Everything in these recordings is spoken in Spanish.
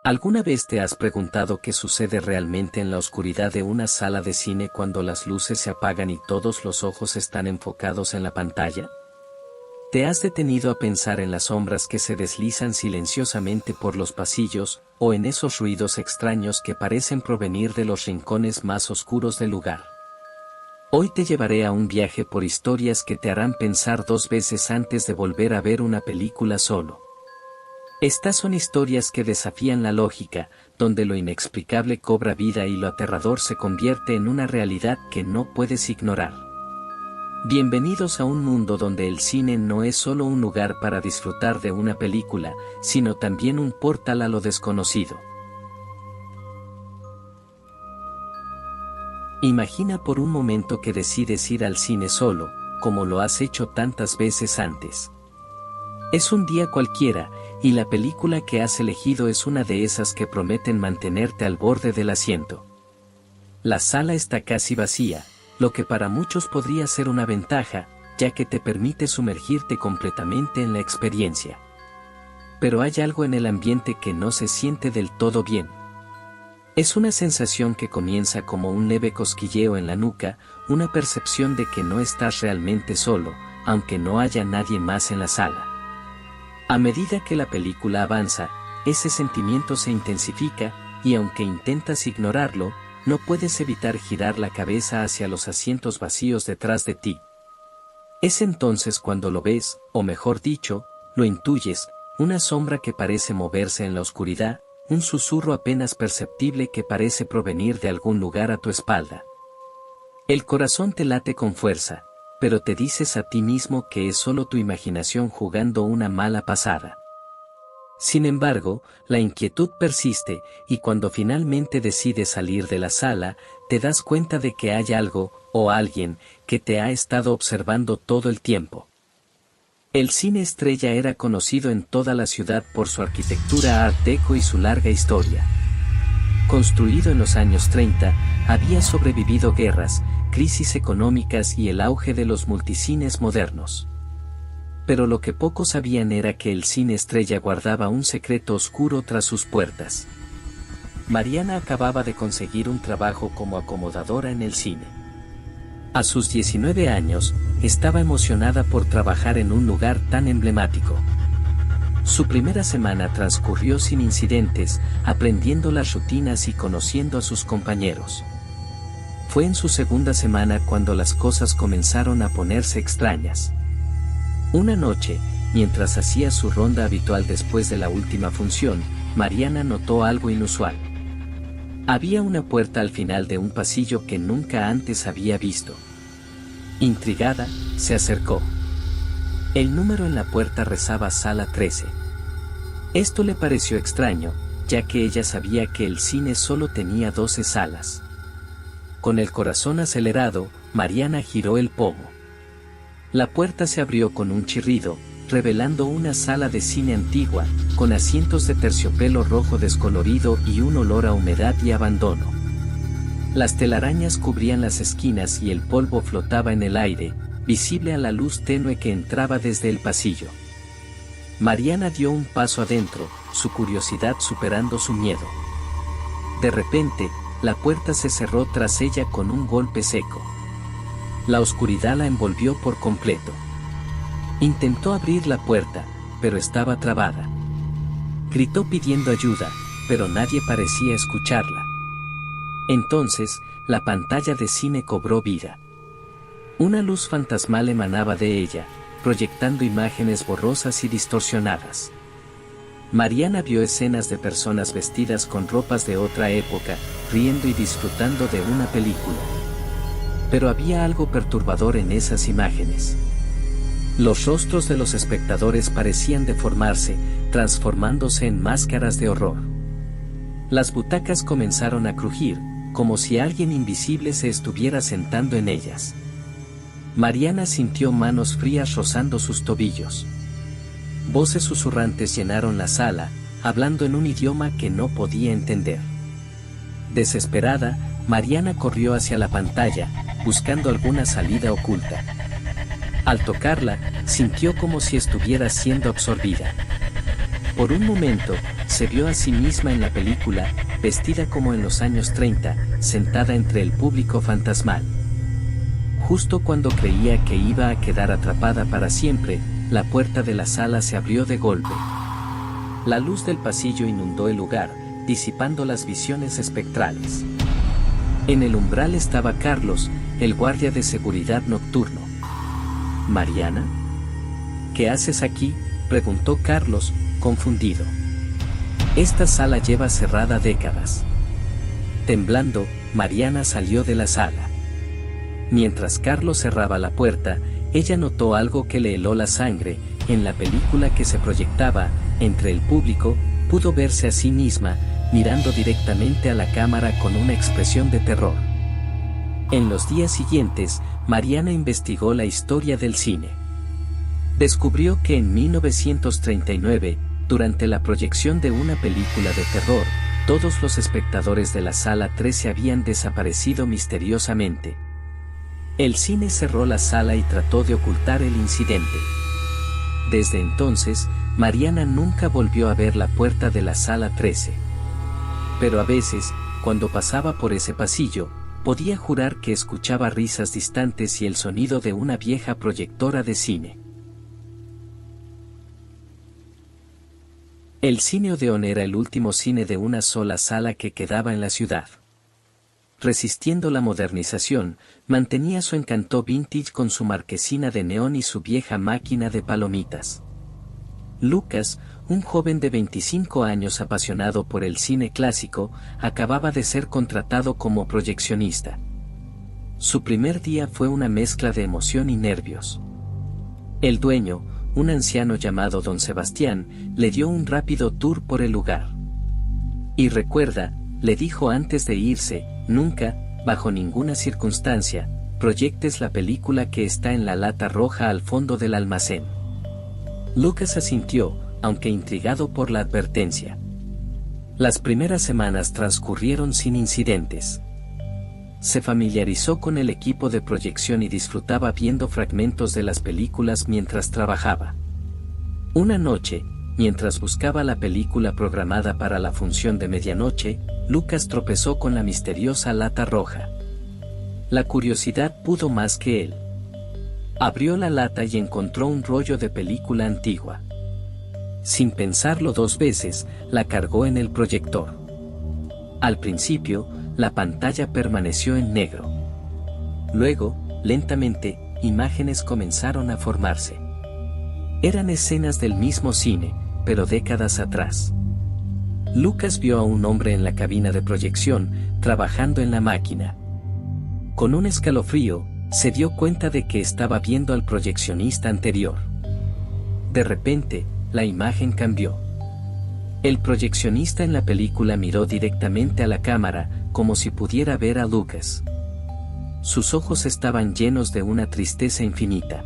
¿Alguna vez te has preguntado qué sucede realmente en la oscuridad de una sala de cine cuando las luces se apagan y todos los ojos están enfocados en la pantalla? ¿Te has detenido a pensar en las sombras que se deslizan silenciosamente por los pasillos, o en esos ruidos extraños que parecen provenir de los rincones más oscuros del lugar? Hoy te llevaré a un viaje por historias que te harán pensar dos veces antes de volver a ver una película solo. Estas son historias que desafían la lógica, donde lo inexplicable cobra vida y lo aterrador se convierte en una realidad que no puedes ignorar. Bienvenidos a un mundo donde el cine no es solo un lugar para disfrutar de una película, sino también un portal a lo desconocido. Imagina por un momento que decides ir al cine solo, como lo has hecho tantas veces antes. Es un día cualquiera, y la película que has elegido es una de esas que prometen mantenerte al borde del asiento. La sala está casi vacía, lo que para muchos podría ser una ventaja, ya que te permite sumergirte completamente en la experiencia. Pero hay algo en el ambiente que no se siente del todo bien. Es una sensación que comienza como un leve cosquilleo en la nuca, una percepción de que no estás realmente solo, aunque no haya nadie más en la sala. A medida que la película avanza, ese sentimiento se intensifica, y aunque intentas ignorarlo, no puedes evitar girar la cabeza hacia los asientos vacíos detrás de ti. Es entonces cuando lo ves, o mejor dicho, lo intuyes, una sombra que parece moverse en la oscuridad, un susurro apenas perceptible que parece provenir de algún lugar a tu espalda. El corazón te late con fuerza, pero te dices a ti mismo que es solo tu imaginación jugando una mala pasada. Sin embargo, la inquietud persiste, y cuando finalmente decides salir de la sala, te das cuenta de que hay algo, o alguien, que te ha estado observando todo el tiempo. El Cine Estrella era conocido en toda la ciudad por su arquitectura Art Deco y su larga historia. Construido en los años 30, había sobrevivido guerras, crisis económicas y el auge de los multicines modernos. Pero lo que pocos sabían era que el Cine Estrella guardaba un secreto oscuro tras sus puertas. Mariana acababa de conseguir un trabajo como acomodadora en el cine. A sus 19 años, estaba emocionada por trabajar en un lugar tan emblemático. Su primera semana transcurrió sin incidentes, aprendiendo las rutinas y conociendo a sus compañeros. Fue en su segunda semana cuando las cosas comenzaron a ponerse extrañas. Una noche, mientras hacía su ronda habitual después de la última función, Mariana notó algo inusual. Había una puerta al final de un pasillo que nunca antes había visto. Intrigada, se acercó. El número en la puerta rezaba Sala 13. Esto le pareció extraño, ya que ella sabía que el cine solo tenía 12 salas. Con el corazón acelerado, Mariana giró el pomo. La puerta se abrió con un chirrido, revelando una sala de cine antigua, con asientos de terciopelo rojo descolorido y un olor a humedad y abandono. Las telarañas cubrían las esquinas y el polvo flotaba en el aire, visible a la luz tenue que entraba desde el pasillo. Mariana dio un paso adentro, su curiosidad superando su miedo. De repente, la puerta se cerró tras ella con un golpe seco. La oscuridad la envolvió por completo. Intentó abrir la puerta, pero estaba trabada. Gritó pidiendo ayuda, pero nadie parecía escucharla. Entonces, la pantalla de cine cobró vida. Una luz fantasmal emanaba de ella, proyectando imágenes borrosas y distorsionadas. Mariana vio escenas de personas vestidas con ropas de otra época, riendo y disfrutando de una película. Pero había algo perturbador en esas imágenes. Los rostros de los espectadores parecían deformarse, transformándose en máscaras de horror. Las butacas comenzaron a crujir, como si alguien invisible se estuviera sentando en ellas. Mariana sintió manos frías rozando sus tobillos. Voces susurrantes llenaron la sala, hablando en un idioma que no podía entender. Desesperada, Mariana corrió hacia la pantalla, buscando alguna salida oculta. Al tocarla, sintió como si estuviera siendo absorbida. Por un momento, se vio a sí misma en la película, vestida como en los años 30, sentada entre el público fantasmal. Justo cuando creía que iba a quedar atrapada para siempre, la puerta de la sala se abrió de golpe. La luz del pasillo inundó el lugar, disipando las visiones espectrales. En el umbral estaba Carlos, el guardia de seguridad nocturno. ¿Mariana? ¿Qué haces aquí?, preguntó Carlos, confundido. Esta sala lleva cerrada décadas. Temblando, Mariana salió de la sala. Mientras Carlos cerraba la puerta, ella notó algo que le heló la sangre. En la película que se proyectaba, entre el público, pudo verse a sí misma, mirando directamente a la cámara con una expresión de terror. En los días siguientes, Mariana investigó la historia del cine. Descubrió que en 1939, durante la proyección de una película de terror, todos los espectadores de la sala 13 habían desaparecido misteriosamente. El cine cerró la sala y trató de ocultar el incidente. Desde entonces, Mariana nunca volvió a ver la puerta de la sala 13. Pero a veces, cuando pasaba por ese pasillo, podía jurar que escuchaba risas distantes y el sonido de una vieja proyectora de cine. El Cine Odeón era el último cine de una sola sala que quedaba en la ciudad. Resistiendo la modernización, mantenía su encanto vintage con su marquesina de neón y su vieja máquina de palomitas. Lucas, un joven de 25 años apasionado por el cine clásico, acababa de ser contratado como proyeccionista. Su primer día fue una mezcla de emoción y nervios. El dueño, un anciano llamado Don Sebastián, le dio un rápido tour por el lugar. Y recuerda, le dijo antes de irse, nunca, bajo ninguna circunstancia, proyectes la película que está en la lata roja al fondo del almacén. Lucas asintió, aunque intrigado por la advertencia. Las primeras semanas transcurrieron sin incidentes. Se familiarizó con el equipo de proyección y disfrutaba viendo fragmentos de las películas mientras trabajaba. Una noche, mientras buscaba la película programada para la función de medianoche, Lucas tropezó con la misteriosa lata roja. La curiosidad pudo más que él. Abrió la lata y encontró un rollo de película antigua. Sin pensarlo dos veces, la cargó en el proyector. Al principio, la pantalla permaneció en negro. Luego, lentamente, imágenes comenzaron a formarse. Eran escenas del mismo cine, pero décadas atrás. Lucas vio a un hombre en la cabina de proyección, trabajando en la máquina. Con un escalofrío, se dio cuenta de que estaba viendo al proyeccionista anterior. De repente, la imagen cambió. El proyeccionista en la película miró directamente a la cámara, como si pudiera ver a Lucas. Sus ojos estaban llenos de una tristeza infinita.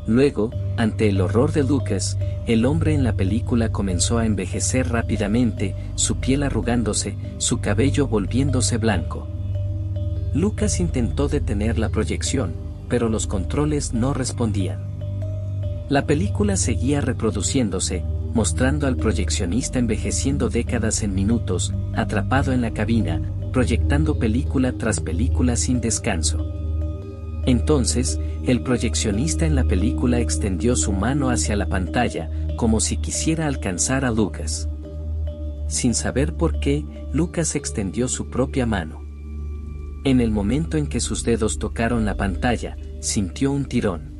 Luego, ante el horror de Lucas, el hombre en la película comenzó a envejecer rápidamente, su piel arrugándose, su cabello volviéndose blanco. Lucas intentó detener la proyección, pero los controles no respondían. La película seguía reproduciéndose, mostrando al proyeccionista envejeciendo décadas en minutos, atrapado en la cabina, proyectando película tras película sin descanso. Entonces, el proyeccionista en la película extendió su mano hacia la pantalla, como si quisiera alcanzar a Lucas. Sin saber por qué, Lucas extendió su propia mano. En el momento en que sus dedos tocaron la pantalla, sintió un tirón.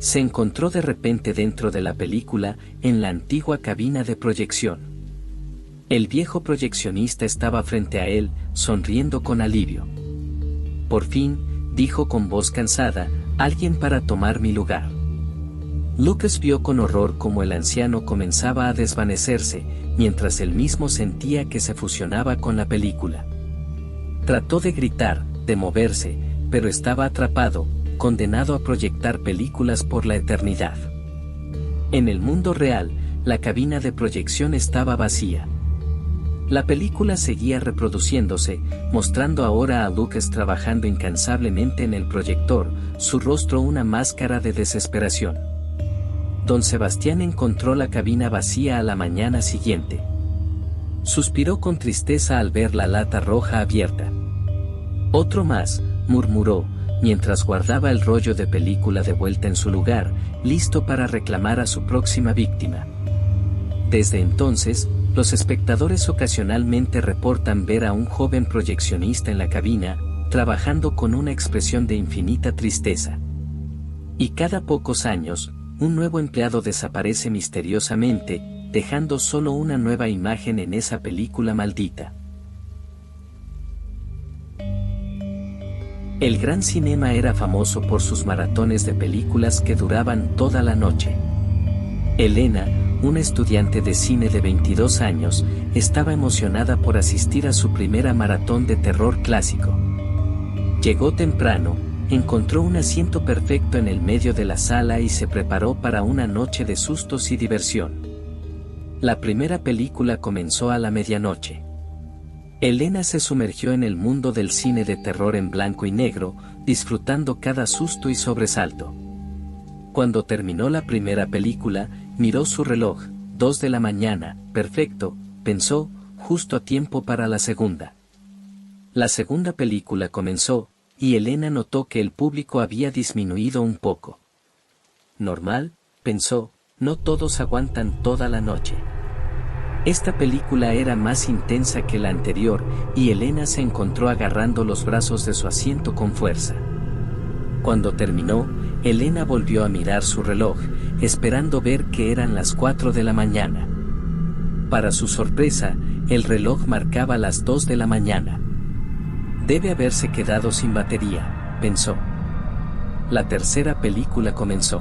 Se encontró de repente dentro de la película, en la antigua cabina de proyección. El viejo proyeccionista estaba frente a él, sonriendo con alivio. Por fin, dijo con voz cansada, alguien para tomar mi lugar. Lucas vio con horror cómo el anciano comenzaba a desvanecerse, mientras él mismo sentía que se fusionaba con la película. Trató de gritar, de moverse, pero estaba atrapado, condenado a proyectar películas por la eternidad. En el mundo real, la cabina de proyección estaba vacía. La película seguía reproduciéndose, mostrando ahora a Lucas trabajando incansablemente en el proyector, su rostro una máscara de desesperación. don Sebastián encontró la cabina vacía a la mañana siguiente. Suspiró con tristeza al ver la lata roja abierta. «Otro más», murmuró, mientras guardaba el rollo de película de vuelta en su lugar, listo para reclamar a su próxima víctima. Desde entonces, los espectadores ocasionalmente reportan ver a un joven proyeccionista en la cabina, trabajando con una expresión de infinita tristeza. Y cada pocos años, un nuevo empleado desaparece misteriosamente, dejando solo una nueva imagen en esa película maldita. El gran cinema era famoso por sus maratones de películas que duraban toda la noche. Elena, una estudiante de cine de 22 años, estaba emocionada por asistir a su primera maratón de terror clásico. Llegó temprano, encontró un asiento perfecto en el medio de la sala y se preparó para una noche de sustos y diversión. La primera película comenzó a la medianoche. Elena se sumergió en el mundo del cine de terror en blanco y negro, disfrutando cada susto y sobresalto. Cuando terminó la primera película, miró su reloj, 2 de la mañana, perfecto, pensó, justo a tiempo para la segunda. La segunda película comenzó, y Elena notó que el público había disminuido un poco. Normal, pensó, no todos aguantan toda la noche. Esta película era más intensa que la anterior, y Elena se encontró agarrando los brazos de su asiento con fuerza. Cuando terminó, Elena volvió a mirar su reloj, esperando ver que eran las 4 de la mañana. Para su sorpresa, el reloj marcaba las 2 de la mañana. Debe haberse quedado sin batería, pensó. La tercera película comenzó.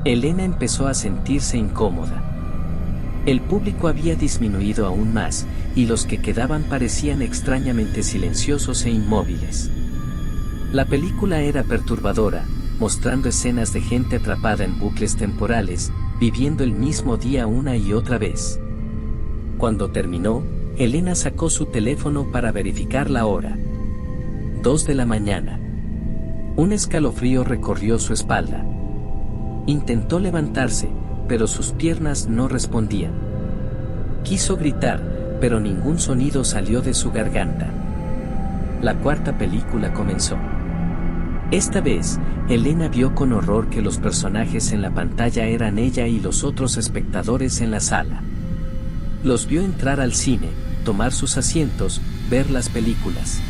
Elena empezó a sentirse incómoda. El público había disminuido aún más, y los que quedaban parecían extrañamente silenciosos e inmóviles. La película era perturbadora, mostrando escenas de gente atrapada en bucles temporales, viviendo el mismo día una y otra vez. Cuando terminó, Elena sacó su teléfono para verificar la hora. 2 de la mañana. Un escalofrío recorrió su espalda. Intentó levantarse, pero sus piernas no respondían. Quiso gritar, pero ningún sonido salió de su garganta. La cuarta película comenzó. Esta vez, Elena vio con horror que los personajes en la pantalla eran ella y los otros espectadores en la sala. Los vio entrar al cine, tomar sus asientos, ver las películas.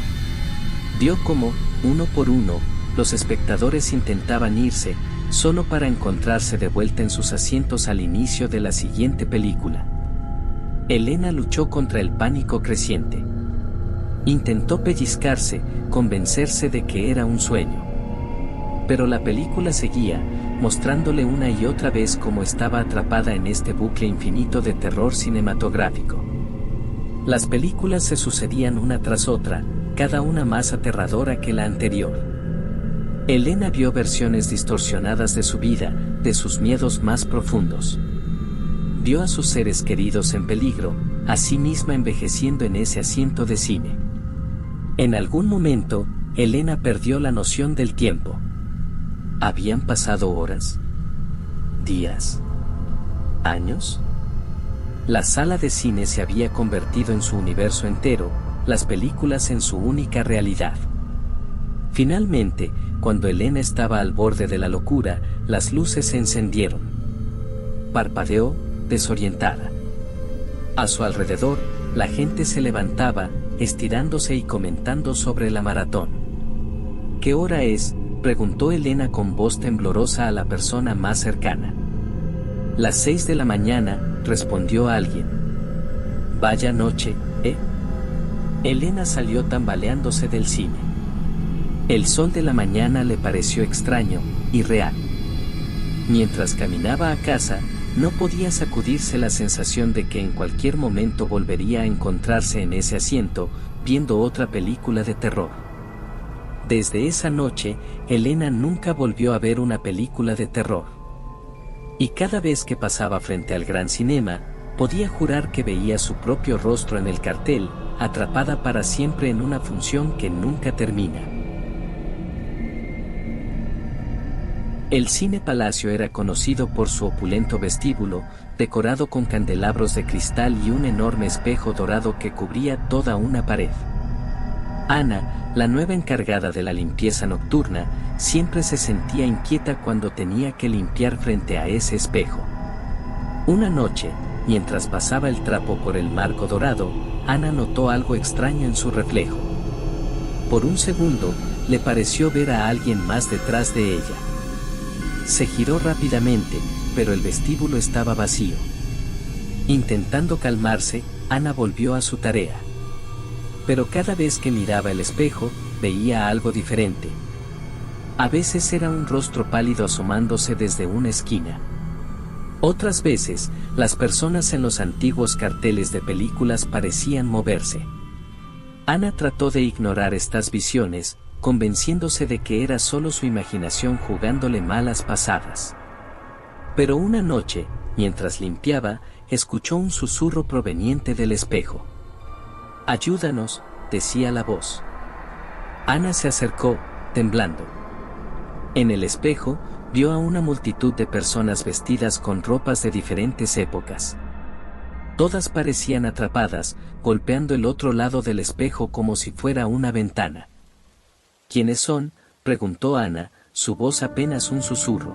Vio cómo, uno por uno, los espectadores intentaban irse, solo para encontrarse de vuelta en sus asientos al inicio de la siguiente película. Elena luchó contra el pánico creciente. Intentó pellizcarse, convencerse de que era un sueño. Pero la película seguía, mostrándole una y otra vez cómo estaba atrapada en este bucle infinito de terror cinematográfico. Las películas se sucedían una tras otra, cada una más aterradora que la anterior. Elena vio versiones distorsionadas de su vida, de sus miedos más profundos. Vio a sus seres queridos en peligro, a sí misma envejeciendo en ese asiento de cine. En algún momento, Elena perdió la noción del tiempo. ¿Habían pasado horas? ¿Días? ¿Años? La sala de cine se había convertido en su universo entero, las películas en su única realidad. Finalmente, cuando Elena estaba al borde de la locura, las luces se encendieron. Parpadeó, desorientada. A su alrededor, la gente se levantaba, estirándose y comentando sobre la maratón. ¿Qué hora es?, preguntó Elena con voz temblorosa a la persona más cercana. Las 6 de la mañana, respondió alguien. Vaya noche, ¿eh? Elena salió tambaleándose del cine. El sol de la mañana le pareció extraño, irreal. Mientras caminaba a casa, no podía sacudirse la sensación de que en cualquier momento volvería a encontrarse en ese asiento, viendo otra película de terror. Desde esa noche, Elena nunca volvió a ver una película de terror. Y cada vez que pasaba frente al gran cinema, podía jurar que veía su propio rostro en el cartel, atrapada para siempre en una función que nunca termina. El Cine Palacio era conocido por su opulento vestíbulo, decorado con candelabros de cristal y un enorme espejo dorado que cubría toda una pared. Ana, la nueva encargada de la limpieza nocturna, siempre se sentía inquieta cuando tenía que limpiar frente a ese espejo. Una noche, mientras pasaba el trapo por el marco dorado, Ana notó algo extraño en su reflejo. Por un segundo, le pareció ver a alguien más detrás de ella. Se giró rápidamente, pero el vestíbulo estaba vacío. Intentando calmarse, Ana volvió a su tarea. Pero cada vez que miraba el espejo, veía algo diferente. A veces era un rostro pálido asomándose desde una esquina. Otras veces, las personas en los antiguos carteles de películas parecían moverse. Ana trató de ignorar estas visiones, convenciéndose de que era solo su imaginación jugándole malas pasadas. Pero una noche, mientras limpiaba, escuchó un susurro proveniente del espejo. «Ayúdanos», decía la voz. Ana se acercó, temblando. En el espejo, vio a una multitud de personas vestidas con ropas de diferentes épocas. Todas parecían atrapadas, golpeando el otro lado del espejo como si fuera una ventana. «¿Quiénes son?», preguntó Ana, su voz apenas un susurro.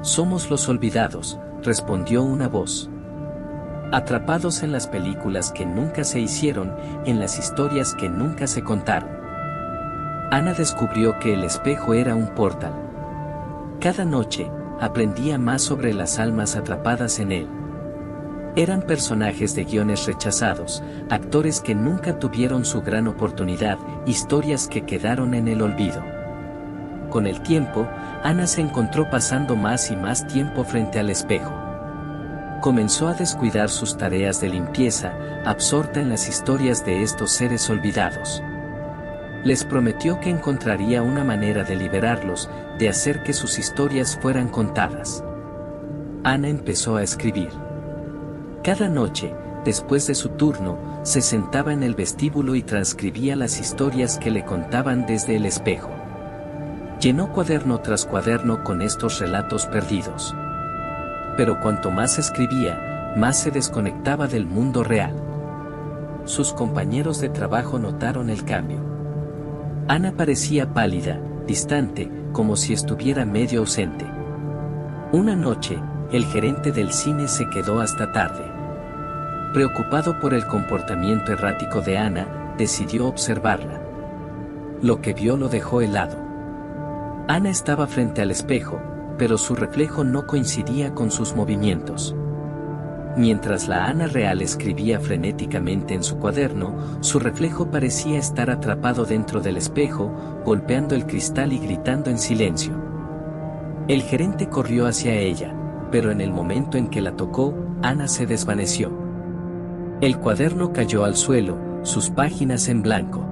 «Somos los olvidados», respondió una voz. Atrapados en las películas que nunca se hicieron, en las historias que nunca se contaron. Ana descubrió que el espejo era un portal. Cada noche, aprendía más sobre las almas atrapadas en él. Eran personajes de guiones rechazados, actores que nunca tuvieron su gran oportunidad, historias que quedaron en el olvido. Con el tiempo, Ana se encontró pasando más y más tiempo frente al espejo. Comenzó a descuidar sus tareas de limpieza, absorta en las historias de estos seres olvidados. Les prometió que encontraría una manera de liberarlos, de hacer que sus historias fueran contadas. Ana empezó a escribir. Cada noche, después de su turno, se sentaba en el vestíbulo y transcribía las historias que le contaban desde el espejo. Llenó cuaderno tras cuaderno con estos relatos perdidos. Pero cuanto más escribía, más se desconectaba del mundo real. Sus compañeros de trabajo notaron el cambio. Ana parecía pálida, distante, como si estuviera medio ausente. Una noche, el gerente del cine se quedó hasta tarde. Preocupado por el comportamiento errático de Ana, decidió observarla. Lo que vio lo dejó helado. Ana estaba frente al espejo, pero su reflejo no coincidía con sus movimientos. Mientras la Ana real escribía frenéticamente en su cuaderno, su reflejo parecía estar atrapado dentro del espejo, golpeando el cristal y gritando en silencio. El gerente corrió hacia ella, pero en el momento en que la tocó, Ana se desvaneció. El cuaderno cayó al suelo, sus páginas en blanco.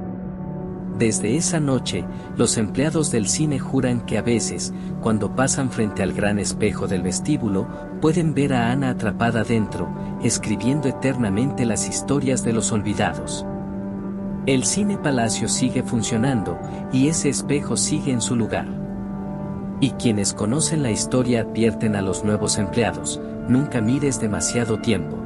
Desde esa noche, los empleados del cine juran que a veces, cuando pasan frente al gran espejo del vestíbulo, pueden ver a Ana atrapada dentro, escribiendo eternamente las historias de los olvidados. El Cine Palacio sigue funcionando, y ese espejo sigue en su lugar. Y quienes conocen la historia advierten a los nuevos empleados: nunca mires demasiado tiempo.